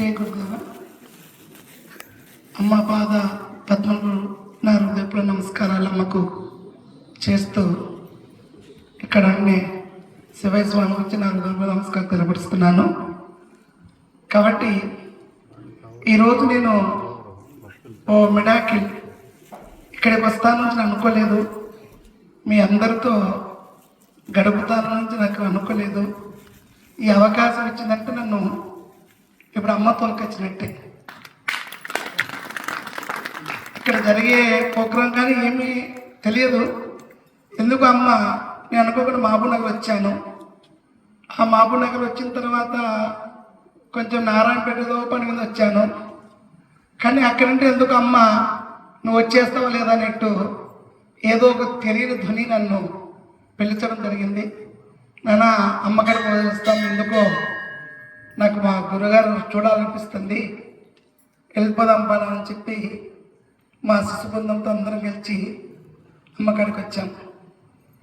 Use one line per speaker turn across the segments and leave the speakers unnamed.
శ్రీ గురుదేవ అమ్మ పాద పద్మలు నా హృదయపూర్వక నమస్కారాలు అమ్మకు చేస్తూ ఇక్కడ అన్ని శివయ్య స్వామి గురించి నా హృదయపూర్వక నమస్కారం తెలియపరుస్తున్నాను. కాబట్టి ఈరోజు నేను ఓ మిడాకిల్ ఇక్కడికి వస్తాను నుంచి అనుకోలేదు, మీ అందరితో గడుపుతాను నుంచి నాకు అనుకోలేదు. ఈ అవకాశం ఇచ్చిందంటే నన్ను ఇప్పుడు అమ్మ తోలుకొచ్చినట్టే. ఇక్కడ జరిగే ప్రోగ్రాం కానీ ఏమీ తెలియదు. ఎందుకు అమ్మ నేను అనుకోకుండా మహబూబ్ నగర్ వచ్చాను. ఆ మహబూబ్ నగర్ వచ్చిన తర్వాత కొంచెం నారాయణపేటలో పని మీద వచ్చాను. కానీ అక్కడంటే ఎందుకు అమ్మ నువ్వు వచ్చేస్తావా లేదా అన్నట్టు ఏదో ఒక తెలియని ధ్వని నన్ను పిలిచడం జరిగింది. నాన్న అమ్మగారు వస్తాను, ఎందుకో నాకు మా గురుగారు చూడాలనిపిస్తుంది, వెళ్ళిపోదాం పదా అని చెప్పి మా శిశు బృందంతో అందరం కలిసి అమ్మగారికి వచ్చాం.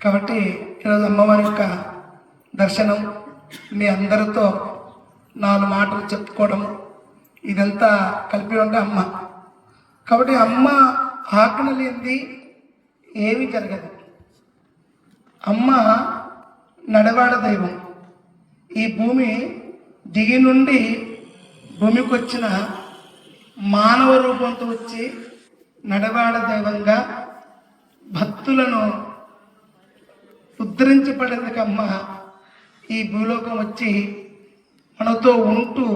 కాబట్టి ఈరోజు అమ్మవారి యొక్క దర్శనం, మీ అందరితో 4 మాటలు చెప్పుకోవడం ఇదంతా కలిపి ఉంటే అమ్మ. కాబట్టి అమ్మ ఆజ్ఞ లేనిది ఏమీ జరగదు. అమ్మ నడవాడ దైవం. ఈ భూమి దిగి నుండి భూమికి వచ్చిన మానవ రూపంతో వచ్చి నడవాడ దైవంగా భక్తులను ఉద్ధరించబడేందుకు అమ్మ ఈ భూలోకం వచ్చి మనతో ఉంటూ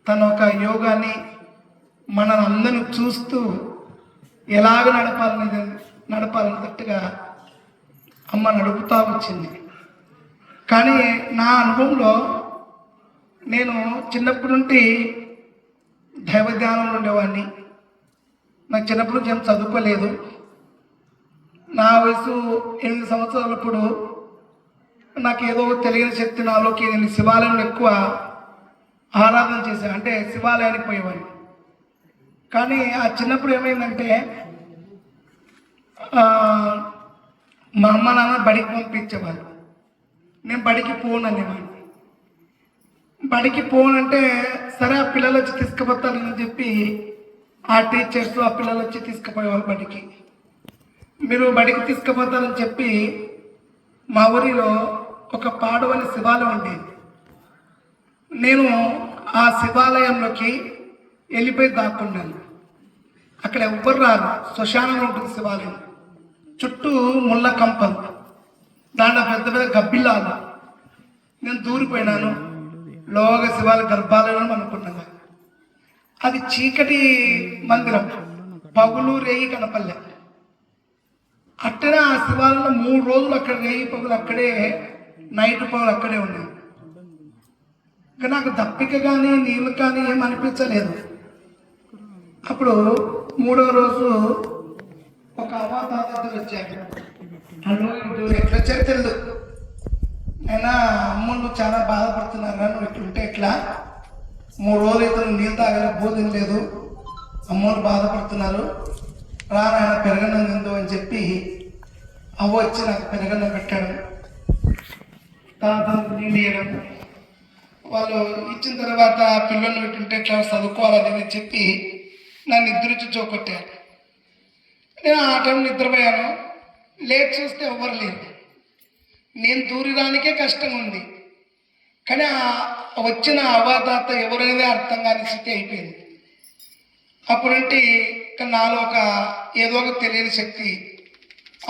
తన ఒక యోగాన్ని మన అందరిని చూస్తూ ఎలాగ నడపాలన్నట్టుగా అమ్మ నడుపుతూ వచ్చింది. కానీ నా అనుభవంలో నేను చిన్నప్పటి నుండి దైవ ధ్యానంలో ఉండేవాడిని. నాకు చిన్నప్పటి నుంచి ఏం చదువుకోలేదు. నా వయసు 8 సంవత్సరాలప్పుడు నాకు ఏదో తెలియని శక్తి నాలోకి, నేను శివాలయంలో ఎక్కువ ఆరాధన చేశాను, అంటే శివాలయానికి పోయేవాడిని. కానీ ఆ చిన్నప్పుడు ఏమైందంటే మా అమ్మ నాన్న బడికి పంపించేవాళ్ళు, నేను బడికి పోను అనేవాడిని. బడికి పోనంటే సరే ఆ పిల్లలు వచ్చి తీసుకుపోతారని చెప్పి ఆ టీచర్స్ ఆ పిల్లలు వచ్చి తీసుకుపోయేవాళ్ళు బడికి. మీరు బడికి తీసుకుపోతారని చెప్పి మా ఊరిలో ఒక పాడవని శివాలయం ఉండేది. నేను ఆ శివాలయంలోకి వెళ్ళిపోయి దాక్కున్నాను. అక్కడ ఎవ్వరు రారు, శ్మశానంలో ఉంటుంది శివాలయం. చుట్టూ ముళ్ళ కంపలు, దాంట్లో పెద్ద పెద్ద గబ్బిల్లాలు. నేను దూరిపోయినాను. లోగ శివాల గర్భాలయం అనుకున్నాను. అది చీకటి మందిరం, పగులు రేయి కనపల్లె. అట్టనే ఆ శివాలయంలో 3 రోజులు అక్కడ రేయి పగులు అక్కడే, నైట్ పగులు అక్కడే ఉన్నాయి. ఇంకా నాకు దప్పిక కానీ నీళ్ళు కానీ ఏం అనిపించలేదు. అప్పుడు 3వ రోజు ఒక అవాతాత వచ్చాడు. ఎట్లా వచ్చారు తెలియదు. అయినా అమ్మలు చాలా బాధపడుతున్నారు, నువ్వు ఇట్లుంటే ఎట్లా, 3 రోజులు అయితే నీళ్ళు తాగలేదు, భోజనం లేదు, అమ్మలు బాధపడుతున్నారు, రానాయన పెరగన్నం తిందు అని చెప్పి అవ్వ వచ్చి నాకు పెరగన్నం పెట్టాడు. తర్వాత నీళ్ళు వేయడం, వాళ్ళు ఇచ్చిన తర్వాత పిల్లల్ని పెట్టుంటే ఎట్లా చదువుకోవాలని అని చెప్పి నన్ను నిద్రించి చోకొట్టారు. నేను ఆ టైం నిద్రపోయాను. లేట్ చూస్తే ఎవ్వరు లేరు. నేను దూరడానికే కష్టంగా ఉంది. కానీ వచ్చిన అవాతాత ఎవరనేది అర్థం కాని స్థితి అయిపోయింది. అప్పుడంటే నాలో ఏదో ఒక తెలియని శక్తి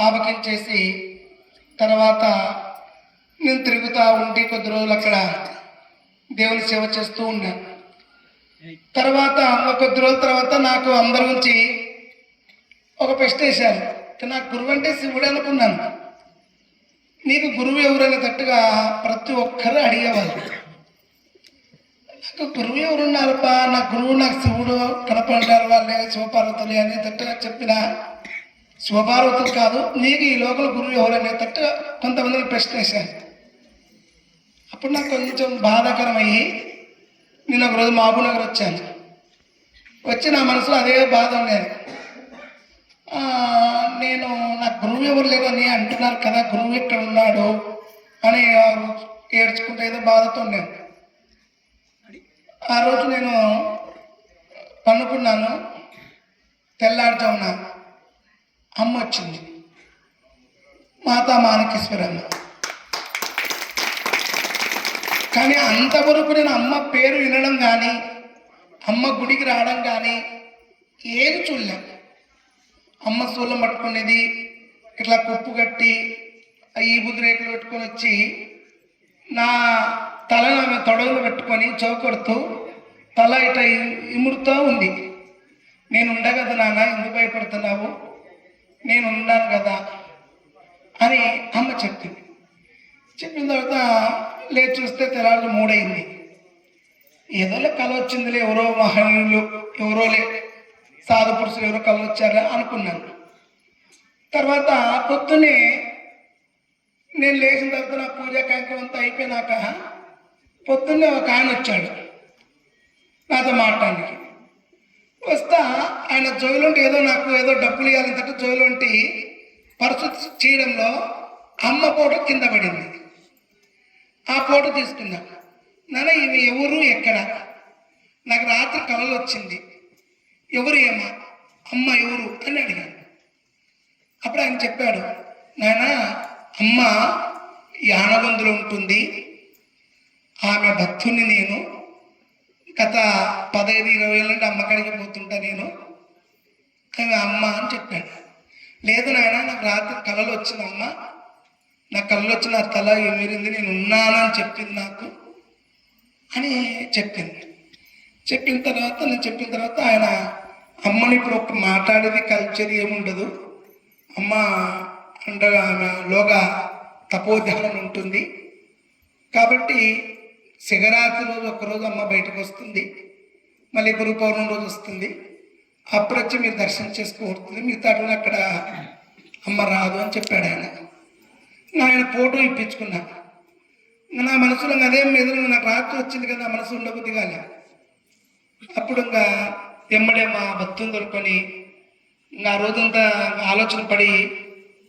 ఆవకించేసి తర్వాత నేను తిరుగుతూ ఉండి కొద్ది రోజులు అక్కడ దేవుని సేవ చేస్తూ ఉన్నాను. తర్వాత కొద్ది రోజుల తర్వాత నాకు అందరి నుంచి ఒక ప్రశ్న వేశారు. నాకు గురువు అంటే శివుడు అనుకున్నాను. నీకు గురువు ఎవరైనా తట్టుగా ప్రతి ఒక్కరు అడిగేవాళ్ళు. నాకు గురువు ఎవరున్నారబ్బా, నా గురువు నాకు శివుడు కనపడ్డారు, వాళ్ళే శివపార్వతులు అనే తట్టుగా చెప్పిన శివపార్వతులు కాదు, నీకు ఈ లోకల గురువు ఎవరనే తట్టుగా కొంతమందిని ప్రశ్న వేశాను. అప్పుడు నాకు కొంచెం బాధాకరమయ్యి నేను ఒకరోజు మహబూబ్ నగర్ వచ్చాను. వచ్చి నా మనసులో అదే బాధ ఉండేది. నేను నా గురువు ఎవరు లేదని అంటున్నారు కదా, గురువు ఎక్కడ ఉన్నాడు అని ఏడ్చుకుంటే ఏదో బాధతో నేను ఆ రోజు నేను పనుకున్నాను. తెల్లారుజామున అమ్మ వచ్చింది, మాతా మాణికేశ్వరమ్మ. కానీ అంతవరకు నేను అమ్మ పేరు వినడం కానీ అమ్మ గుడికి రావడం కానీ ఏది చూడలే. అమ్మ సూలం పట్టుకునేది, ఇట్లా కుప్పు కట్టి ఈ బుద్ధి రేకులు పెట్టుకొని వచ్చి నా తలను ఆమె తొడవలు పెట్టుకొని చౌకొడుతూ తల ఇట ఇముడుతూ ఉంది. నేను ఉండా కదా నాన్న, ఎందుకు భయపడుతున్నావు, నేను ఉన్నాను కదా అని అమ్మ చెప్పింది. చెప్పిన తర్వాత లేచి చూస్తే తెల్లారు 3 అయింది. ఏదోలే కళ వచ్చిందిలే, ఎవరో మహనీయులు ఎవరోలే సాధు పురుషులు ఎవరో కళ వచ్చారా అనుకున్నాను. తర్వాత పొద్దున్నే నేను లేచిన తర్వాత నా పూజా కార్యక్రమం అంతా అయిపోయినాక పొద్దున్నే ఒక ఆయన వచ్చాడు నాతో మాట్లాడడానికి. వస్తా ఆయన జోలుంటి నాకు ఏదో డబ్బులు ఇవ్వాలంటే జోలుంటి పర్సు చేయడంలో అమ్మ ఫోటో కింద పడింది. ఆ ఫోటో తీసుకున్నా. నాన్న ఇవి ఎవరు, ఎక్కడ, నాకు రాత్రి కళలు వచ్చింది, ఎవరు ఏమా, అమ్మ ఎవరు అని అడిగాను. అప్పుడు ఆయన చెప్పాడు, నాయన అమ్మ యానగొందులో ఉంటుంది, ఆమె భక్తుని నేను గత 15-20 ఏళ్ళ నుండి అమ్మకాడికి పోతుంటా నేను, ఆమె అమ్మ అని చెప్పాడు. లేదు నాయన నాకు రాత్రి కళలు వచ్చిందమ్మ, నా కళ్ళు వచ్చి నా తల ఏమిరింది, నేను ఉన్నానని చెప్పింది నాకు అని చెప్పింది. చెప్పిన తర్వాత ఆయన అమ్మని ఇప్పుడు ఒక మాట్లాడేది కల్చర్ ఏముండదు, అమ్మ అండగా ఆమె లోగా తపోధ్యానం ఉంటుంది కాబట్టి శివరాత్రి రోజు ఒక్కరోజు అమ్మ బయటకు వస్తుంది, మళ్ళీ గురు పౌర్ణమి రోజు వస్తుంది, అప్పుడు వచ్చి మీరు దర్శనం చేసుకోబడుతుంది, మిగతా అక్కడ అమ్మ రాదు అని చెప్పాడు ఆయన. ఆయన ఫోటో ఇప్పించుకున్నా. నా మనసులో అదేం మీద నాకు రాత్రి వచ్చింది కదా, మనసు ఉండబుద్ధి కాలే. అప్పుడు ఇంకా ఎమ్మడే మా భక్తులు దొరుకొని ఇంకా రోజంతా ఆలోచన పడి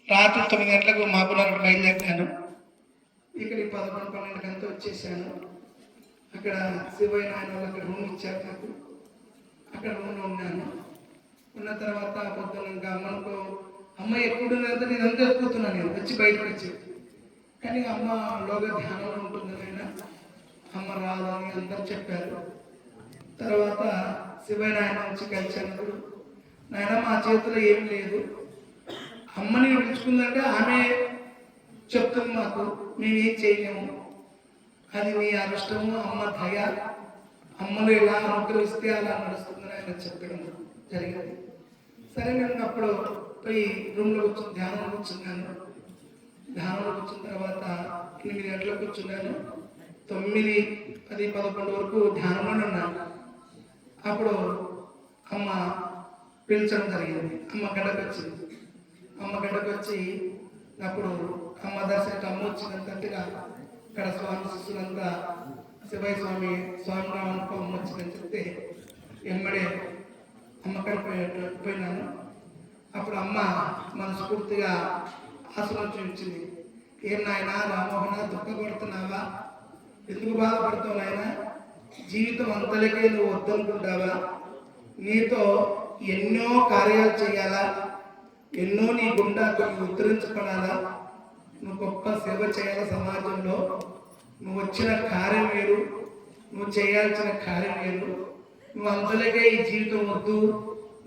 రాత్రి 9 గంటలకు మాపునగర్ బయలుదేరాను. ఇక్కడ 11-12 గంటలకు వచ్చేసాను. అక్కడ శివయ్య నాయన వాళ్ళు అక్కడ రూమ్ ఇచ్చారు నాకు, అక్కడ రూమ్లో ఉన్నాను. ఉన్న తర్వాత పొద్దున ఇంకా అమ్మ ఎప్పుడు ఇదంతా ఎత్తుకుతున్నాను నేను వచ్చి బయటకు వచ్చి. కానీ అమ్మ లోగా ధ్యానంలో ఉంటుంది ఆయన, అమ్మ రాదు అని అందరూ చెప్పారు. తర్వాత శివయ్య నాయన వచ్చి కలిసినప్పుడు, నాయన మా చేతిలో ఏం లేదు, అమ్మని పిలుచుకుందంటే ఆమె చెప్తుంది మాకు, మేమేం చేయలేము, అది మీ అదృష్టము, అమ్మ దయ, అమ్మను ఎలా అనుగ్రహిస్తే అలా నడుస్తుందని ఆయన చెప్పడం జరిగింది. సరే నేను అప్పుడు పోయి రూమ్లో కూర్చొని ధ్యానంలో కూర్చున్నాను. ధ్యానంలో కూర్చున్న తర్వాత 8 గంటలకు కూర్చున్నాను. 9, 10, 11 వరకు ధ్యానంలోనే ఉన్నాను. అప్పుడు అమ్మ పిలిచడం జరిగింది. అమ్మ గడ్డకు వచ్చింది. అమ్మ గడ్డకు వచ్చి అప్పుడు అమ్మ దర్శనకు అమ్మ వచ్చినంతగా ఇక్కడ స్వామి శిష్యులంతా శివయ్య స్వామి రావణకు అమ్మ వచ్చిందని చెప్తే ఎమ్మడే అమ్మ పోయినాను. అప్పుడు అమ్మ మనస్ఫూర్తిగా ఆశీర్వదించింది. ఏం నాయన రామోహన, దుఃఖపడుతున్నావా, ఎందుకు బాధపడుతావు నాయన, జీవితం అంతలకే నువ్వు వద్దనుకుంటావా, నీతో ఎన్నో కార్యాలు చేయాలా, ఎన్నో నీ గుండా కొన్ని ఉత్తరించబడాలా, నువ్వు గొప్ప సేవ చేయాలా సమాజంలో, నువ్వు వచ్చిన కార్యం వేరు, నువ్వు చేయాల్సిన కార్యం వేరు, నువ్వు అంతలకే ఈ జీవితం వద్దు,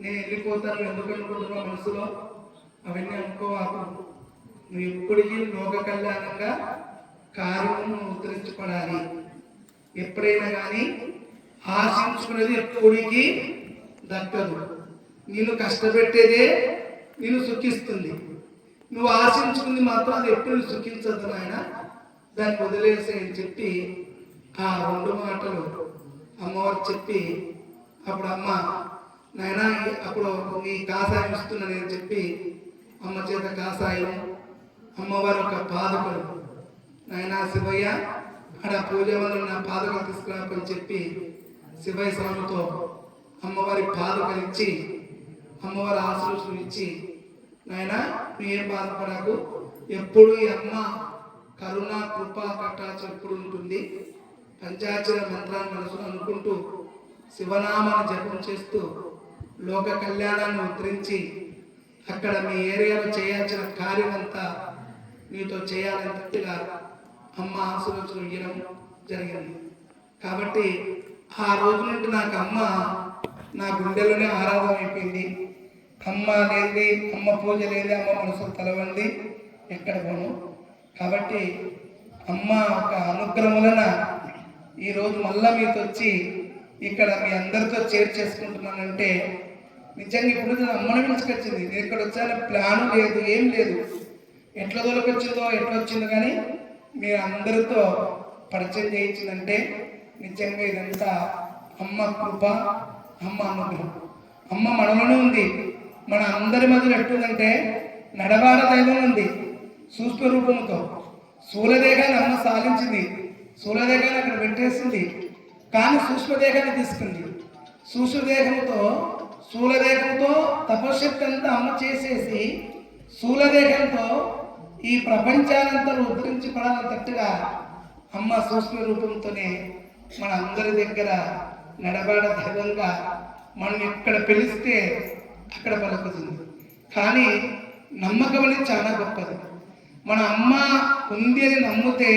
నేను వెళ్ళిపోతాను ఎందుకు అనుకుంటున్నావు మనసులో, అవన్నీ అనుకోవాకు, నువ్వు ఎప్పటికీ లోక కళ్యాణంగా కార్యము ఉద్ధరించబడాలి. ఎప్పుడైనా కానీ ఆశించుకునేది ఎప్పటికీ దక్కదు. నేను కష్టపెట్టేదే నేను సుఖిస్తుంది, నువ్వు ఆశించుకుంది మాత్రం అది ఎప్పుడు సుఖించదు నాయన, దాన్ని వదిలేసే అని చెప్పి ఆ 2 మాటలు అమ్మవారు చెప్పి, అప్పుడు అమ్మ నాయన అప్పుడు ఈ కాషాయం ఇస్తున్నాను అని చెప్పి అమ్మ చేత కాషాయం, అమ్మవారి యొక్క పాదకులు, నాయన శివయ్య అక్కడ పూజ వల్ల నా పాదకులు తీసుకురాపని చెప్పి శివయ్య స్వామితో అమ్మవారి పాదకులు ఇచ్చి అమ్మవారి ఆశీస్సులు ఇచ్చి, నాయన నువ్వేం బాధపడకు, ఎప్పుడు ఈ అమ్మ కరుణ కృప కటాక్ష ఎప్పుడు ఉంటుంది, పంచాక్షర మంత్రాన్ని మనసులో అనుకో, చదువుకుంటూ శివనామాన్ని జపం చేస్తూ లోక కళ్యాణాన్ని ఉద్ధరించి అక్కడ మీ ఏరియాలో చేయాల్సిన కార్యం అంతా మీతో చేయాలన్నట్టుగా అమ్మ ఆశీర్వచనం ఇవ్వడం జరిగింది. కాబట్టి ఆ రోజు నుండి నాకు అమ్మ నా గుండెలోనే ఆరాధన అయిపోయింది. అమ్మ లేనిది, అమ్మ పూజ లేనిది, అమ్మ మనసు తలవండి ఎక్కడ పోను. కాబట్టి అమ్మ ఒక అనుగ్రహం వలన ఈరోజు మళ్ళా మీతో వచ్చి ఇక్కడ మీ అందరితో చేసుకుంటున్నానంటే నిజంగా ఇప్పుడు నేను అమ్మని పిలుచుకొచ్చింది. నేను ఇక్కడ వచ్చాను ప్లాను లేదు, ఏం లేదు, ఎట్లా దొరికొచ్చిందో ఎట్లా వచ్చిందో కానీ మీరు అందరితో పరిచయం చేయించిందంటే నిజంగా ఇదంతా అమ్మ కృప, అమ్మ అనుగ్రహం. అమ్మ మనలోనే ఉంది. మన అందరి మధ్యలో ఎట్టుందంటే నడవాడ దైవం ఉంది సూక్ష్మ రూపంతో. స్థూలదేహాన్ని అమ్మ సాధించింది, స్థూలదేహాన్ని అక్కడ పెట్టేసింది, కానీ సూక్ష్మదేహాన్ని తీసుకుంది. స్థూలదేహంతో తపశక్తి అంతా అమ్మ చేసేసి స్థూలదేహంతో ఈ ప్రపంచానంతా ఉద్ధరించి పడాలన్నట్టుగా అమ్మ సూక్ష్మ రూపంతోనే మన అందరి దగ్గర నడబడ దైవంగా మనం ఎక్కడ పిలిస్తే అక్కడ పలుకుతుంది. కానీ నమ్మకం అనేది చాలా గొప్పది. మన అమ్మ ఉంది అని నమ్మితే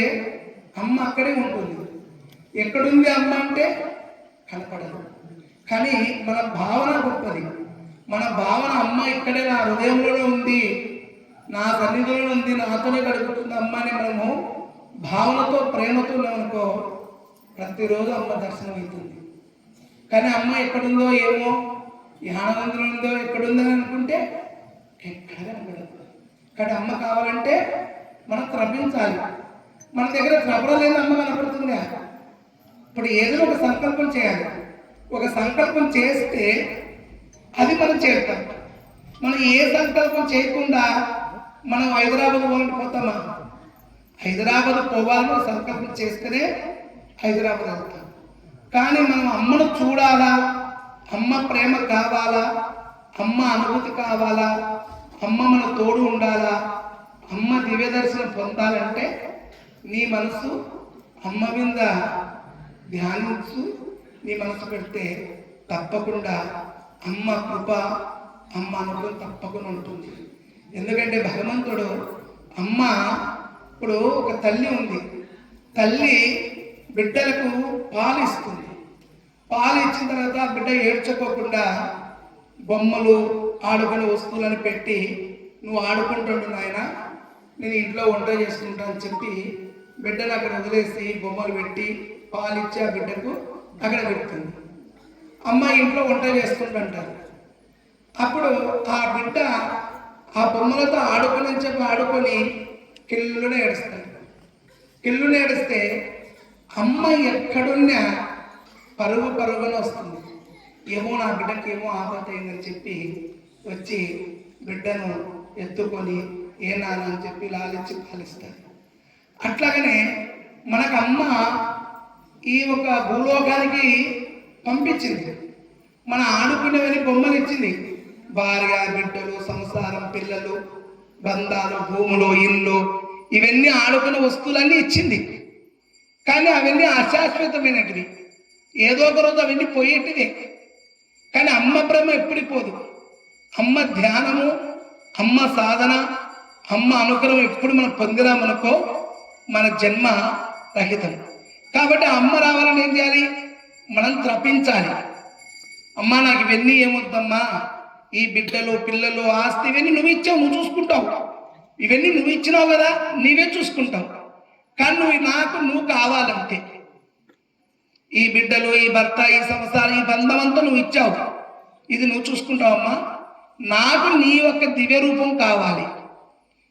అమ్మ అక్కడే ఉంటుంది. ఎక్కడుంది అమ్మ అంటే కనపడదు. కానీ మన భావన గొప్పది. మన భావన అమ్మ ఇక్కడే నా హృదయంలోనే ఉంది, నా సన్నిధిలో ఉంది, నాతోనే గడుపుతుంది అమ్మ అని మనము భావనతో ప్రేమతో అనుకో ప్రతిరోజు అమ్మ దర్శనం అవుతుంది. కానీ అమ్మ ఎక్కడుందో ఏమో, యానవంతులు ఉందో ఎక్కడుందని అనుకుంటే ఎక్కడ కనపడదు. కానీ అమ్మ కావాలంటే మనం త్రపించాలి. మన దగ్గర త్రపడలేని అమ్మ కనపడుతుందా? ఇప్పుడు ఏదో ఒక సంకల్పం చేయాలి. ఒక సంకల్పం చేస్తే అది మనం చేస్తాం. మనం ఏ సంకల్పం చేయకుండా మనం హైదరాబాద్ పోవాలంటే పోతామా? హైదరాబాద్ పోవాలని సంకల్పం చేస్తేనే హైదరాబాద్ వెళ్తాం. కానీ మనం అమ్మను చూడాలా, అమ్మ ప్రేమ కావాలా, అమ్మ అనుభూతి కావాలా, అమ్మ మన తోడు ఉండాలా, అమ్మ దివ్య దర్శనం పొందాలంటే నీ మనసు అమ్మ మీద ధ్యానించు, నీ మనసు పెడితే తప్పకుండా అమ్మ కృప, అమ్మ అనుభవం తప్పకుండా ఉంటుంది. ఎందుకంటే భగవంతుడు అమ్మ ఇప్పుడు ఒక తల్లి ఉంది, తల్లి బిడ్డలకు పాలు ఇస్తుంది. పాలు ఇచ్చిన తర్వాత బిడ్డ ఏడ్చుకోకుండా బొమ్మలు ఆడుకునే వస్తువులను పెట్టి నువ్వు ఆడుకుంటుండు నాయన, నేను ఇంట్లో వంట చేసుకుంటా అని చెప్పి బిడ్డను అక్కడ వదిలేసి బొమ్మలు పెట్టి పాలు ఇచ్చి ఆ బిడ్డకు అక్కడ పెడుతుంది. అమ్మ ఇంట్లో వంట చేసుకుంటుంటారు. అప్పుడు ఆ బిడ్డ ఆ బొమ్మలతో ఆడుకొని అని చెప్పి ఆడుకొని కిల్లునే ఏడుస్తాడు. కిల్లునే ఏడిస్తే అమ్మ ఎక్కడున్నా పరుగున వస్తుంది. ఏమో నా బిడ్డకి ఏమో ఆపద అయిందని చెప్పి వచ్చి బిడ్డను ఎత్తుకొని ఏ నాన్న అని చెప్పి లాలించి పాలిస్తారు. అట్లాగనే మనకు అమ్మ ఈ ఒక భూలోకానికి పంపించింది. మన ఆడుకునేవని బొమ్మలు ఇచ్చింది. భార్య, బిడ్డలు, సంసారం, పిల్లలు, బంధాలు, భూములు, ఇల్లు, ఇవన్నీ ఆడుకునే వస్తువులన్నీ ఇచ్చింది. కానీ అవన్నీ అశాశ్వతమైనటివి, ఏదో ఒక రోజు అవన్నీ పోయేటివే. కానీ అమ్మ ప్రేమ ఎప్పటికి పోదు. అమ్మ ధ్యానము, అమ్మ సాధన, అమ్మ అనుగ్రహం ఎప్పుడు మనం పొందినామనుకో మన జన్మ రహితం. కాబట్టి అమ్మ రావాలని ఏం చేయాలి? మనం త్రపించాలి. అమ్మ నాకు ఇవన్నీ ఏమొద్దమ్మా, ఈ బిడ్డలు, పిల్లలు, ఆస్తి ఇవన్నీ నువ్వు ఇచ్చావు, నువ్వు చూసుకుంటావు. ఇవన్నీ నువ్వు ఇచ్చినావు కదా, నీవే చూసుకుంటావు. కానీ నువ్వు కావాలంటే ఈ బిడ్డలు, ఈ భర్త, ఈ సంసారం, ఈ బంధం అంతా నువ్వు ఇచ్చావు, ఇది నువ్వు చూసుకుంటావమ్మా. నాకు నీ యొక్క దివ్య రూపం కావాలి,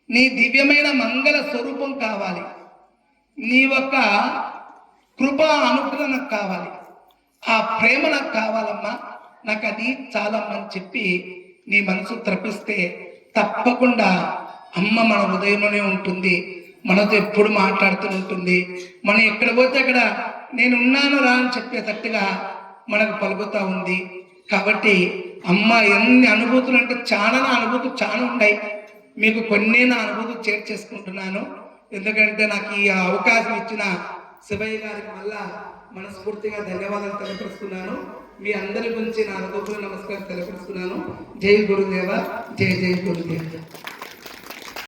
నీ దివ్యమైన మంగళ స్వరూపం కావాలి, నీ యొక్క కృప అనుగ్రహం నాకు కావాలి, ఆ ప్రేమ నాకు కావాలమ్మా, నాకు అది చాలమ్మా అని చెప్పి నీ మనసు త్రపిస్తే తప్పకుండా అమ్మ మన హృదయంలోనే ఉంటుంది, మనతో ఎప్పుడు మాట్లాడుతూ ఉంటుంది. మనం ఎక్కడ పోతే అక్కడ నేను ఉన్నాను రా అని చెప్పేటట్టుగా మనకు పలుకుతూ ఉంది. కాబట్టి అమ్మ ఎన్ని అనుభూతులు అంటే చాలా అనుభూతులు చాలా ఉన్నాయి. మీకు కొన్ని నా అనుభూతులు షేర్ చేసుకుంటున్నాను. ఎందుకంటే నాకు ఈ అవకాశం ఇచ్చిన శివయ్య గారికి మళ్ళా మనస్ఫూర్తిగా ధన్యవాదాలు తెలియపరుస్తున్నాను. మీ అందరి గురించి నా హృదయపూర్వక నమస్కారం తెలియపరుస్తున్నాను. జై గురుదేవ, జై జై గురుదేవ.